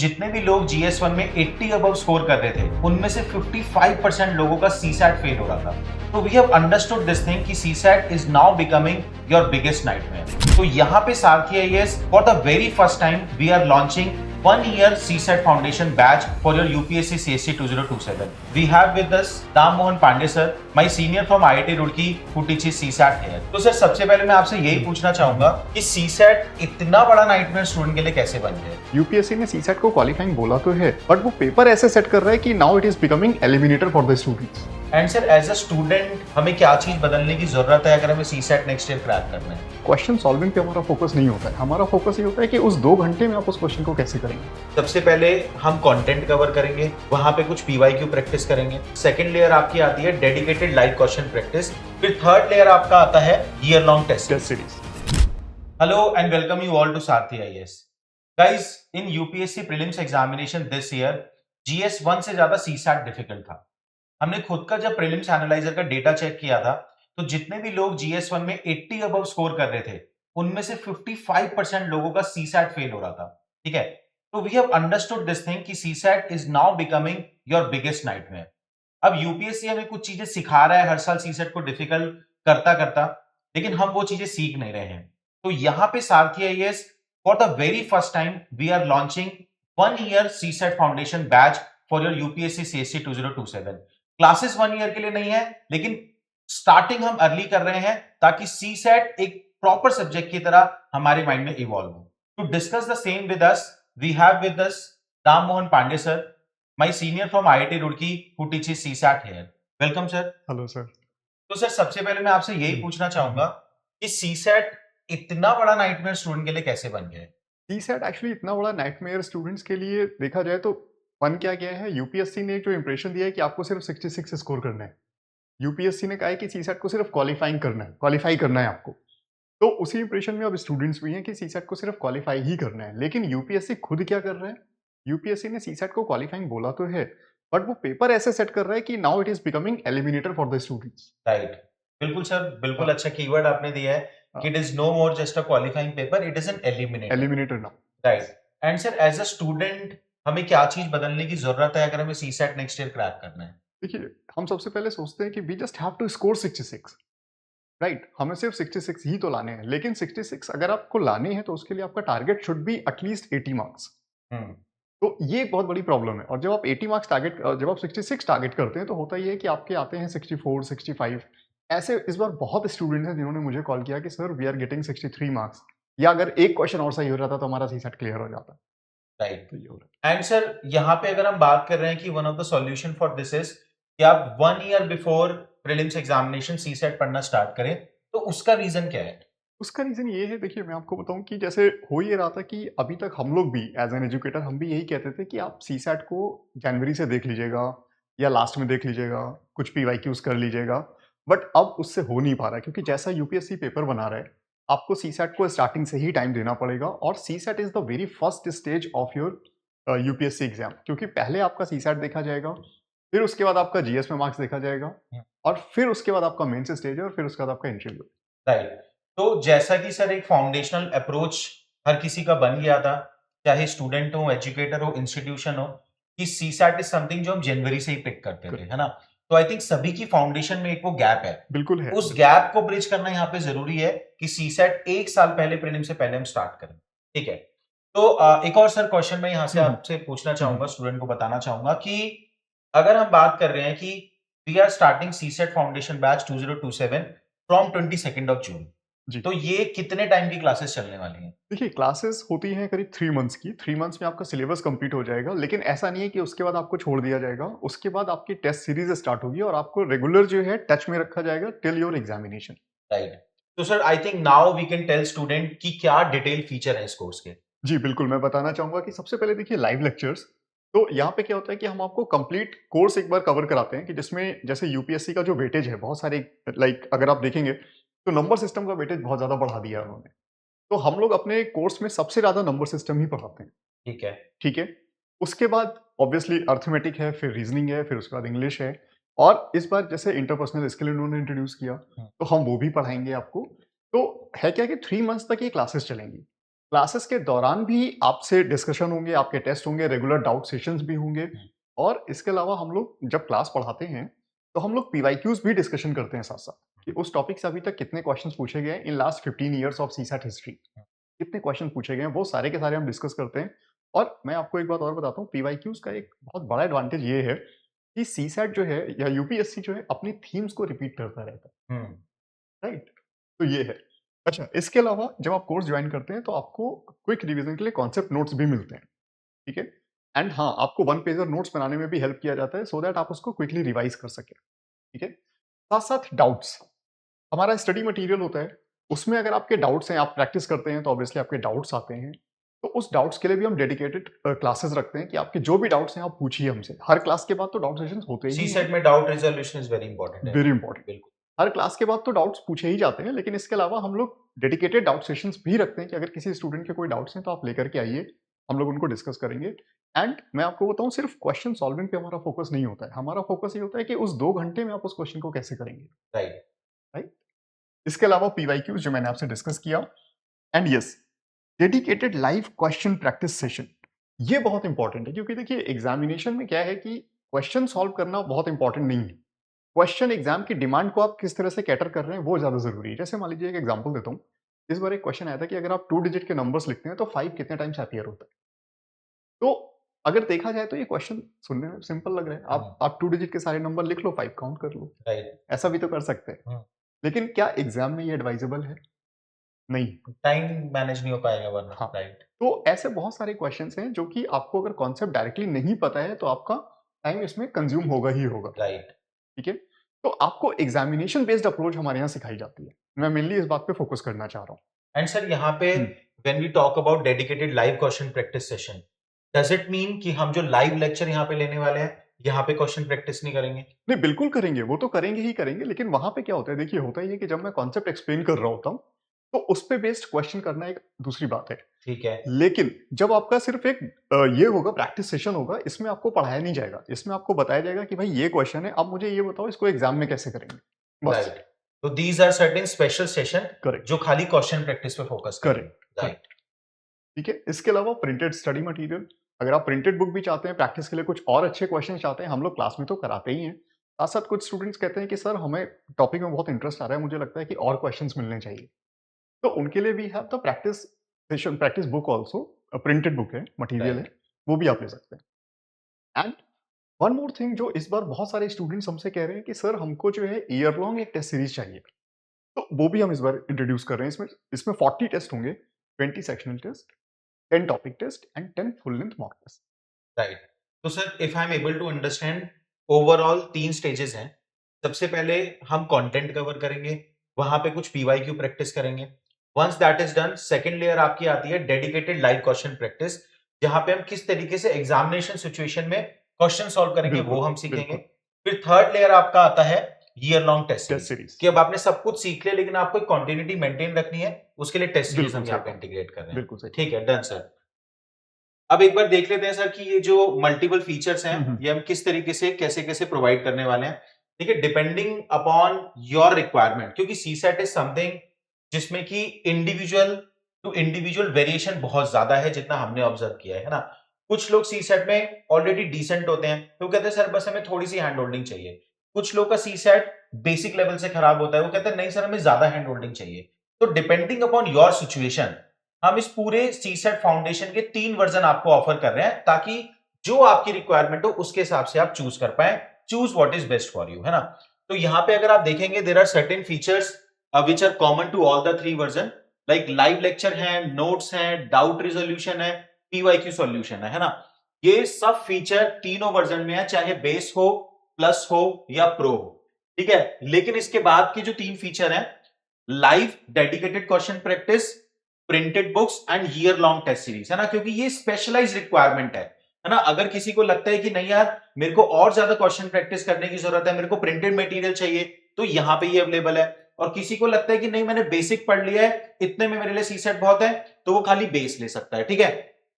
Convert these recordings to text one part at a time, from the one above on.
जितने भी लोग GS1 में 80 अबव स्कोर कर रहे थे, उनमें से 55% लोगों का सीसैट फेल हो रहा था। तो we have understood this thing कि CSAT is now becoming your biggest nightmare. तो यहाँ पे Sarathi IAS for the very first time we are launching 1 year CSAT Foundation batch for your UPSC CSC 2027. We have with us Dam Mohan Pandey sir, my senior from IIT Roorkee who teaches CSAT here. तो sir सबसे पहले मैं आपसे यही पूछना चाहूंगा कि CSAT इतना बड़ा नाइटमेयर स्टूडेंट के लिए कैसे बन गया? यूपीएससी ने सीसेट को क्वालिफाइंग बोला तो है, बट वो पेपर ऐसे सेट कर रहा है कि now it is becoming eliminator for the students. And sir as a student हमें क्या चीज बदलने की जरूरत है अगर हमें सीसैट नेक्स्ट ईयर क्रैक करना है? क्वेश्चन सॉल्विंग पे हमारा फोकस नहीं होता है, हमारा फोकस ये होता है कि उस 2 घंटे में आप उस क्वेश्चन को कैसे करेंगे। सबसे पहले हम कंटेंट कवर करेंगे, वहां पे कुछ पीवाईक्यू प्रैक्टिस करेंगे। सेकंड लेयर आपकी आती है डेडिकेटेड लाइव क्वेश्चन प्रैक्टिस। फिर थर्ड लेयर आपका आता है year long test series. Hello and welcome you all to Sarathi IAS. Guys, in UPSC prelims examination this year GS1 से ज्यादा सीसैट डिफिकल्ट था। हमने खुद का जब प्रीलिम्स एनालाइजर का डेटा चेक किया था, तो जितने भी लोग GS1 में 80 अबव स्कोर कर रहे थे, उनमें से 55% लोगों का सीसैट फेल हो रहा था। ठीक है, तो we have understood this thing कि CSAT is now becoming your biggest nightmare. अब यूपीएससी हमें कुछ चीजें सिखा रहा है हर साल सीसैट को डिफिकल्ट करता करता, लेकिन हम वो चीजें सीख नहीं रहे हैं। तो यहाँ पे Sarathi IAS for the very first time we are launching 1 year CSAT foundation batch for your UPSC CSC 2027। Classes 1 year के लिए नहीं है, लेकिन स्टार्टिंग हम अर्ली कर रहे हैं ताकि सीसैट एक प्रॉपर सब्जेक्ट की तरह हमारे माइंड में इवॉल्व हो। To discuss the same with us we have with us Dam Mohan Pandey sir, my senior from IIT Roorkee who teaches CSAT here. Welcome sir. Hello sir. तो सर सबसे पहले मैं आपसे यही पूछना चाहूंगा कि सीसैट इतना बड़ा नाइटमेयर स्टूडेंट के लिए कैसे बन गया है? सीसेट एक्चुअली इतना बड़ा नाइटमेयर स्टूडेंट्स के लिए देखा जाए तो फन क्या गया है, यूपीएससी ने जो इंप्रेशन दिया है कि आपको सिर्फ 66 स्कोर करना है। यूपीएससी ने कहा है कि सीसेट को सिर्फ क्वालिफाई करना है आपको। तो उसी इंप्रेशन में अब स्टूडेंट्स भी हैं कि सीसेट को सिर्फ क्वालिफाई ही करना है, लेकिन यूपीएससी खुद क्या कर रहा है? यूपीएससी ने सीसेट को क्वालिफाइंग बोला तो है, बट वो पेपर ऐसे सेट कर रहा है कि now it is becoming eliminator for the students. Right, बिल्कुल सर, बिल्कुल हाँ, अच्छा कीवर्ड आपने दिया है कि it is no more just a qualifying paper, it is an eliminator. Eliminator now. Right. And sir as a student हमें क्या चीज बदलने की जरूरत है अगर हमें सीसैट नेक्स्ट ईयर क्रैक करना है? देखिए, हम सबसे पहले सोचते हैं कि we just have to score 66, right? हमें सिर्फ 66 ही तो लाने हैं, लेकिन 66 अगर आपको लाने हैं तो उसके लिए आपका target should be at least 80 marks. Hmm. तो ये एक बहुत बड़ी प्रॉब्लम है, और जब आप 80 मार्क्स टारगेट जब आप 66 टारगेट करते हैं तो होता ये है कि आपके आते हैं 64, 65। ऐसे इस बार बहुत स्टूडेंट्स हैं जिन्होंने मुझे कॉल किया कि sir we are getting 63 marks, या अगर एक क्वेश्चन और सही हो जाता तो हमारा सीसेट क्लियर हो जाता। राइट। तो ये हो रहा एंड सर यहाँ पे अगर हम बात कर रहे हैं कि one of the solution for this is कि आप 1 year before prelims examination CSAT पढ़ना स्टार्ट करें, तो उसका रीजन क्या है? उसका रीज़न ये है, देखिए मैं आपको बताऊँ कि जैसे हो ये रहा था कि अभी तक हम लोग भी एज़ एन एजुकेटर हम भी यही कहते थे कि आप सीसैट को जनवरी से देख लीजिएगा या लास्ट में देख लीजिएगा, कुछ पीवाईक्यूज़ कर लीजिएगा। बट अब उससे हो नहीं पा रहा है, क्योंकि जैसा यूपीएससी पेपर बना रहा है, आपको सीसैट को स्टार्टिंग से ही टाइम देना पड़ेगा, और CSAT is the very first stage of your UPSC exam, क्योंकि पहले आपका सीसैट देखा जाएगा, फिर उसके बाद आपका जीएस में मार्क्स देखा जाएगा, और फिर उसके बाद आपका मेंस स्टेज है, और फिर उसके बाद आपका इंटरव्यू। राइट। तो जैसा कि सर एक फाउंडेशनल अप्रोच हर किसी का बन गया था, चाहे स्टूडेंट हो, एजुकेटर हो, इंस्टीट्यूशन हो, कि सीसैट इज समथिंग जो हम जनवरी से ही पिक करते थे, है ना? तो आई थिंक सभी की फाउंडेशन में एक वो गैप है। बिल्कुल है। उस गैप को ब्रिज करना यहाँ पे जरूरी है कि सीसैट एक साल पहले प्रीलिम से पहले हम स्टार्ट करें। ठीक है। तो एक और सर क्वेश्चन मैं यहाँ से आपसे पूछना चाहूंगा, स्टूडेंट को बताना चाहूंगा कि अगर हम बात कर रहे हैं कि we are starting CSAT foundation batch 2027 from 22 June, जी। तो ये कितने टाइम की क्लासेस चलने वाली हैं? देखिए, क्लासेस होती हैं करीब 3 मंथ्स की। 3 मंथ्स में आपका सिलेबस कंप्लीट हो जाएगा, लेकिन ऐसा नहीं है कि उसके बाद आपको छोड़ दिया जाएगा। उसके बाद आपकी टेस्ट सीरीज़ स्टार्ट होगी और आपको रेगुलर जो है टच में रखा जाएगा टिल योर एग्जामिनेशन। राइट। तो sir I think now we can tell student कि क्या डिटेल फीचर है इस कोर्स के। जी, बिल्कुल, मैं बताना चाहूँगा कि सबसे पहले देखिए लाइव लेक्चर्स। तो यहाँ पे क्या होता है कि हम आपको कंप्लीट कोर्स एक बार कवर कराते हैं, कि जिसमें जैसे यूपीएससी का जो वेटेज है, बहुत सारे लाइक अगर आप देखेंगे, तो नंबर सिस्टम का वेटेज बहुत ज़्यादा बढ़ा दिया है उन्होंने। तो हम लोग अपने कोर्स में सबसे ज़्यादा नंबर सिस्टम ही पढ़ाते हैं। ठीक है। ठीक है? उसके बाद ऑब्वियसली अरिथमेटिक है, फिर रीज़निंग है, फिर उसके बाद इंग्लिश है, और इस बार जैसे इंटरपर्सनल स्किल इन्होंने इंट्रोड्यूस किया, हम्म। तो हम वो भी पढ़ाएँगे आपको। तो है क्या कि 3 मंथ्स तक ये क्लासेस चलेंगी। क्लासेस के दौरान भी आपसे डिस्कशन होंगे, आपके टेस्ट होंगे, रेगुलर डाउट सेशंस भी होंगे और इसके अलावा हम लोग जब क्लास पढ़ाते हैं, तो हम लोग पीवाईक्यूज़ भी डिस्कशन करते हैं साथ-साथ कि उस टॉपिक से अभी तक कितने क्वेश्चंस पूछे गए हैं in last 15 years of CSAT history. कितने क्वेश्चन पूछे गए हैं, वो सारे के सारे हम डिस्कस करते हैं और मैं आपको एक बात और बताता हूँ, पीवाईक्यूज़ का एक बहुत बड़ा एडवांटेज ये है कि सीसैट जो है या यूपीएससी जो है अपनी थीम्स को रिपीट करता रहता है, हम्म, राइट? तो ये है। अच्छा, इसके अलावा जब आप कोर्स ज्वाइन करते हैं तो आपको क्विक रिवीजन के लिए कॉन्सेप्ट नोट्स भी मिलते हैं, ठीक है? एंड हाँ, आपको वन पेजर नोट्स बनाने में भी हेल्प किया जाता है सो दैट आप उसको क्विकली रिवाइज कर सकें, ठीक है? साथ-साथ डाउट्स, हमारा स्टडी मटेरियल होता है, उसमें अगर आपके डाउट्स हैं, आप प्रैक्टिस करते हैं तो ऑब्वियसली आपके डाउट्स आते हैं। तो उस डाउट्स के लिए भी हम डेडिकेटेड क्लासेस रखते हैं कि आपके जो भी डाउट्स हैं आप पूछिए हमसे। हर क्लास के बाद तो डाउट सेशंस होते ही सी हैं, सेट में doubt resolution is very important है। Very important. बिल्कुल। हर क्लास के बाद तो डाउट्स पूछे ही जाते हैं, लेकिन इसके अलावा हम लोग डेडिकेटेड डाउट सेशंस भी रखते हैं कि अगर किसी स्टूडेंट के कोई डाउट्स हैं तो आप लेकर के आइए, हम लोग उनको डिस्कस करेंगे। एंड मैं आपको बताऊँ, सिर्फ क्वेश्चन सॉल्विंग पे हमारा फोकस नहीं होता है, हमारा फोकस ये होता है कि उस 2 घंटे में आप उस क्वेश्चन को कैसे करेंगे, राइट। राइट? इसके अलावा पीवाईक्यूज़ जो मैंने आपसे डिस्कस किया and yes, dedicated live question practice session, ये बहुत इंपॉर्टेंट है क्योंकि देखिए एग्जामिनेशन में क्या है कि क्वेश्चन सॉल्व करना बहुत इंपॉर्टेंट नहीं है। क्वेश्चन एग्जाम की डिमांड को आप किस तरह से कैटर कर रहे हैं वो ज़्यादा ज़रूरी है। जैसे मान लीजिए एक एग्जांपल देता हूँ। इस बार एक क्वेश्चन आया था कि अगर आप 2 डिजिट के नंबर्स लिखते हैं तो 5 कितने टाइम्स अपीयर होता है? तो अगर देखा जाए तो ये क्वेश्चन सुनने में सिंपल लग रहा है। आप 2 डिजिट के सारे नंबर लिख लो, 5 काउंट कर लो। राइट। ऐसा भी तो कर सकते हैं। लेकिन क्या एग्जाम में ये एडवाइजेबल है? नहीं। टाइम मैनेज नहीं हो पाएगा वरना। हाँ, राइट। तो ऐसे बहुत सारे क्वेश्चंस हैं जो कि आपको अगर कॉन्सेप्ट डायरेक्टली नहीं पता है तो आपका टाइम इसमें कंज्यूम होगा ही होगा, राइट। ठीक है? तो आपको एग्जामिनेशन बेस्ड अप्रोच हमारे यहाँ सिखाई जाती है। मैं मेनली इस बात पे फोकस करना चाह रहा हूँ। एंड सर यहाँ पे when we talk about dedicated live question practice session, does it mean कि हम जो लाइव लेक्चर यहाँ पे लेने वाले हैं, यहाँ पे क्वेश्चन प्रैक्टिस नहीं करेंगे? नहीं, बिल्कुल करेंगे, वो तो करेंगे ही करेंगे, लेकिन वहाँ पे क्या होता है, देखिए होता ये है कि जब मैं कॉन्सेप्ट एक्सप्लेन कर रहा होता हूँ, तो उस पे बेस्ड क्वेश्चन करना एक दूसरी बात है। ठीक है। लेकिन जब आपका सिर्फ एक ये होगा, प्रैक्टिस सेशन होगा, इसमें आपको पढ़ाया नहीं जाएगा। इसमें आपको बताया जाएगा कि भाई ये क्वेश्चन है, अब मुझे ये बताओ इसको एग्जाम में कैसे करेंगे? बस। राइट। तो these are certain special session correct, जो खाली क्वेश्चन प्रैक्टिस पे फोकस करेंगे। Correct, right. ठीक है? इसके अलावा प्रिंटेड स्टडी मटेरियल, अगर आप प्रिंटेड बुक भी चाहते हैं, प्रैक्टिस के लिए कुछ और अच्छे क्वेश्चन चाहते हैं, हम लोग क्लास में तो कराते ही हैं। साथ-साथ कुछ स्टूडेंट्स कहते हैं कि सर हमें टॉपिक में बहुत इंटरेस्ट आ रहा है, मुझे लगता है कि और क्वेश्चंस मिलने चाहिए। तो उनके लिए we have the practice session, practice book also, printed book है, मटेरियल है, राइट। वो भी आप ले सकते हैं। एंड वन मोर थिंग जो इस बार बहुत सारे स्टूडेंट्स हमसे कह रहे हैं कि सर हमको जो है ईयर लॉन्ग एक टेस्ट सीरीज चाहिए। तो वो भी हम इस बार इंट्रोड्यूस कर रहे हैं। इसमें इसमें 40 टेस्ट होंगे, 20 sectional test, 10 topic test and 10 full length mock test. Right. तो sir if I am able to understand, overall 3 stages हैं। सबसे पहले हम कंटेंट कवर करेंगे, वहां पे कुछ पीवाईक्यू प्रैक्टिस करेंगे। Once that is done, second layer आपकी आती है डेडिकेटेड लाइव क्वेश्चन प्रैक्टिस, जहां पे हम किस तरीके से एग्जामिनेशन सिचुएशन में क्वेश्चन सॉल्व करेंगे वो बिल्कुल, हम सीखेंगे। बिल्कुल। फिर थर्ड लेयर आपका आता है year long test test series, series. कि अब आपने सब कुछ सीख लिया लेकिन आपको कंटिन्यूटी मेंटेन रखनी है, उसके लिए टेस्ट सीरीज बिल्कुल हम सही यहाँ पे कहा, इंटीग्रेट कर रहे हैं। बिल्कुल सही। ठीक है, डन सर। अब एक बार देख लेते हैं सर कि ये जो मल्टीपल फीचर्स हैं ये हम किस तरीके से कैसे कैसे प्रोवाइड करने वाले हैं। ठीक है, डिपेंडिंग अपॉन योर रिक्वायरमेंट, क्योंकि सीसेट इज समथिंग जिसमें कि इंडिविजुअल टू इंडिविजुअल वेरिएशन बहुत ज्यादा है, जितना हमने ऑब्जर्व किया है ना। कुछ लोग सीसेट में ऑलरेडी डिसेंट होते हैं तो कहते हैं सर बस हमें थोड़ी सी हैंड होल्डिंग चाहिए। कुछ लोग का सीसेट बेसिक लेवल से खराब होता है, वो कहते हैं नहीं सर हमें ज्यादा हैंड होल्डिंग चाहिए। तो डिपेंडिंग अपॉन योर सिचुएशन हम इस पूरे सीसेट फाउंडेशन के 3 वर्जन आपको ऑफर कर रहे हैं, ताकि जो आपकी रिक्वायरमेंट हो उसके हिसाब से आप चूज कर पाए, choose what is best for you, है ना। तो यहां पे अगर आप देखेंगे there are certain features which are common to all the 3 version, like live lecture है, नोट्स हैं, डाउट रिजोल्यूशन है, पीवाईक्यू सॉल्यूशन है ना। ये सब फीचर तीनों वर्जन में है, चाहे बेस हो, प्लस हो या प्रो हो। ठीक है, लेकिन इसके बाद के जो 3 फीचर हैं, live dedicated question practice, printed books and year long test series, है ना, क्योंकि ये स्पेशलाइज रिक्वायरमेंट है ना। अगर किसी को लगता है कि नहीं यार मेरे को और ज्यादा क्वेश्चन प्रैक्टिस करने की जरूरत है, मेरे को प्रिंटेड मटेरियल चाहिए, तो यहां पे ये अवेलेबल है। और किसी को लगता है कि नहीं मैंने बेसिक पढ़ लिया है, इतने में मेरे लिए सीसेट बहुत है, तो वो खाली बेस ले सकता है। ठीक है,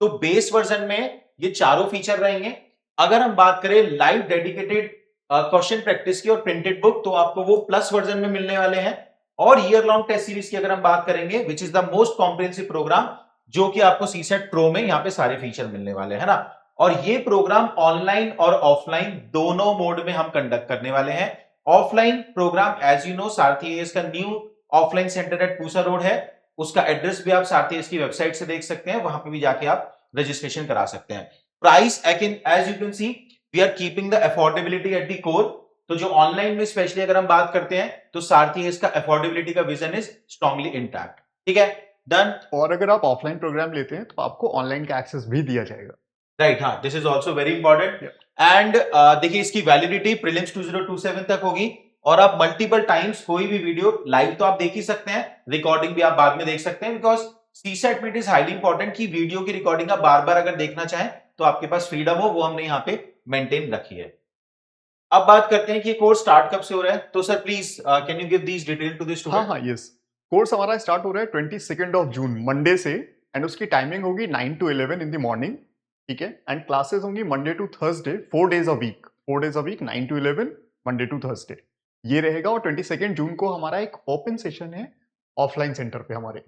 तो बेस वर्जन में ये चारों फीचर रहेंगे। अगर हम बात करें लाइव डेडिकेटेड क्वेश्चन प्रैक्टिस की और प्रिंटेड बुक, तो आपको वो प्लस वर्जन में मिलने वाले हैं। और ईयर लॉन्ग टेस्ट सीरीज की अगर हम बात करेंगे, which is the most comprehensive program, जो कि आपको सीसेट प्रो में यहाँ पे सारे फीचर मिलने वाले हैं ना। और ये प्रोग्राम ऑनलाइन और ऑफलाइन दोनों मोड में हम कंडक्ट करने वाले हैं। Offline program as you know Sarathi IAS का new offline centre at Pusa road है, उसका एड्रेस भी आप सारथी आईएएस की वेबसाइट से देख सकते हैं, वहां पे भी जाके आप रजिस्ट्रेशन करा सकते हैं। Price as you can see we are keeping the affordability at the core. तो जो ऑनलाइन में स्पेशली अगर हम बात करते हैं तो सारथी आईएएस का अफोर्डेबिलिटी का विजन इज स्ट्रांगली इंटैक्ट। ठीक है, डन। और अगर आप ऑफलाइन प्रोग्राम लेते हैं तो आपको ऑनलाइन का एक्सेस भी दिया जाएगा। राइट, हाँ, this is also very important. And देखिए इसकी वैलिडिटी प्रीलिम्स 2027 तक होगी और आप मल्टीपल टाइम्स कोई भी वीडियो लाइव तो आप देख ही सकते हैं, रिकॉर्डिंग भी आप बाद में देख सकते हैं, बिकॉज सीसेट में इट इज हाईली इंपॉर्टेंट कि वीडियो की रिकॉर्डिंग आप बार बार अगर देखना चाहें तो आपके पास फ्रीडम हो, वो हमने यहाँ पे मेंटेन रखी है। अब बात करते हैं कि कोर्स स्टार्ट कब से हो रहा है। तो sir please can you give these detail to this हाँ हाँ यस, कोर्स हमारा स्टार्ट हो रहा है 22 जून मंडे से, एंड उसकी टाइमिंग होगी 9 to 11 इन द मॉर्निंग। ठीक है, एंड क्लासेस होंगी Monday to Thursday 4 days a week, 4 days a week 9 to 11 Monday to Thursday ये रहेगा। और 22 जून को हमारा एक ओपन सेशन है ऑफलाइन सेंटर पे हमारे।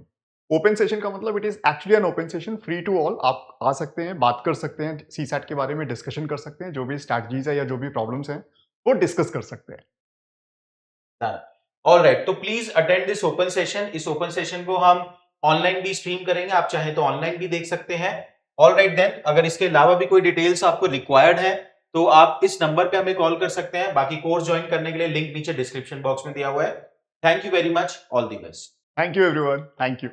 ओपन सेशन का मतलब it is actually an open session, free to all. आप आ सकते हैं, बात कर सकते हैं, सीसैट के बारे में डिस्कशन कर सकते हैं, जो भी स्ट्रैटेजीज है या जो भी प्रॉब्लम्स हैं वो डिस्कस कर सकते हैं। ऑल राइट, तो please attend this open session. इस ओपन सेशन को हम ऑनलाइन भी स्ट्रीम करेंगे, आप चाहें तो ऑनलाइन भी देख सकते हैं। ऑल राइट देन, अगर इसके अलावा भी कोई डिटेल्स आपको रिक्वायर्ड है तो आप इस नंबर पे हमें कॉल कर सकते हैं। बाकी कोर्स ज्वाइन करने के लिए लिंक नीचे डिस्क्रिप्शन बॉक्स में दिया हुआ है। Thank you very much, all the best. Thank you everyone, thank you.